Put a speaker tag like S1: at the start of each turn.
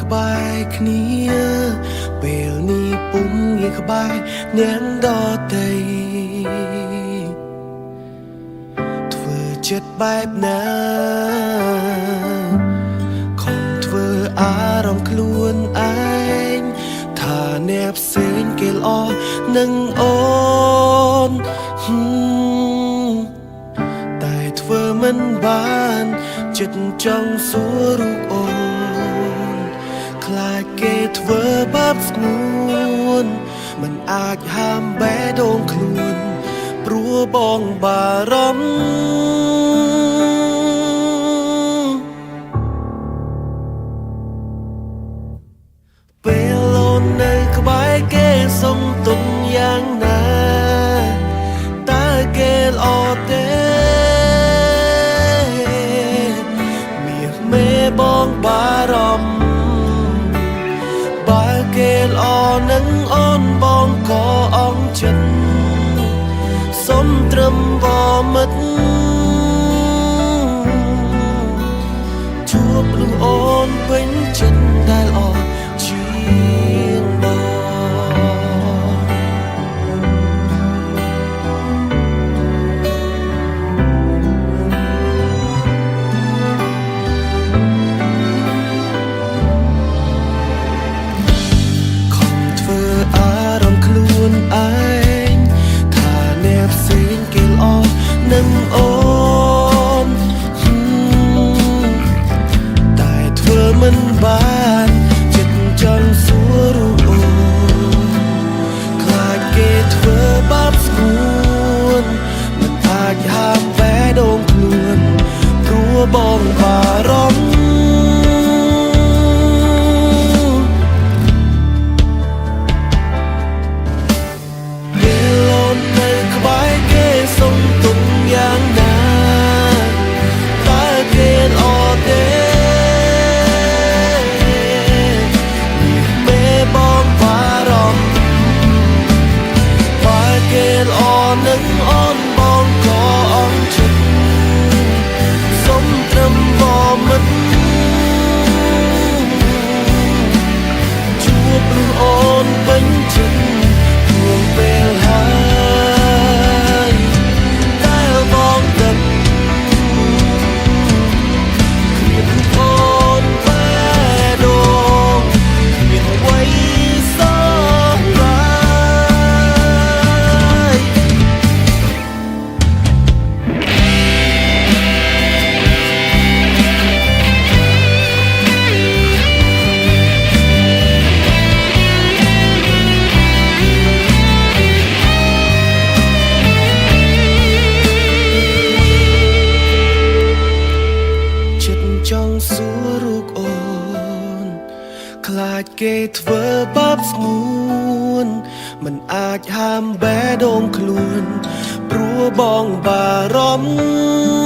S1: ក្បែរគ្នាពេលនេះពុំងាយក្បែរនាងដតីធ្វើចិត្តបែបណាខំធ្វើអារម្មណ៍ខ្លួនឯងថាអ្នកផ្សេងគេល្អនឹងអូនតែធ្វើមិនបានចិត្តចង់សួររូបអូនខ្លាចគេធ្វើបាបស្ងួនមិនអាចហាមបេះដូងខ្លួនព្រោះបងបារម្ភពេលអូននៅក្បែរគេសុំទុំយ៉ាងណាតើគេល្អទេមាសមេបងបារម្ភបើគេល្អនឹងអូនបងក៏អងចិត្តសុំត្រឹមវមិត្តជួបលុះអូនពេញចិត្តដែលអរជាងបងខំធ្វើអារម្មណ៍ខ្លួនឯងថាអ្នកផ្សេងគេល្អនឹងអូនតែធ្វើមិនបានចិត្តចង់សួររូបអូនខ្លាចគេធ្វើបាបស្ងួនមិនអាចហាមបេះដូងខ្លួនព្រោះបងបារម្ភពេលអូននៅក្បែរគេសុំទុំយ៉ាងណាតើគេល្អទេមេបងបារម្ភបើគេល្អនឹងអូនបងក៏អងចិត្តសុំត្រឹមបមិត្តជួបលុះអូនពេញចិត្តព្រោះពេលហើយតែបងដឹងគ្មានអូនបែដូងគ្មានអ្វីសោះឡើយចិត្តចង់សួររូបអូនខ្លាចគេធ្វើបាបស្ងួនមិនអាចហាមបេះដូងខ្លួនព្រោះបងបារម្ភ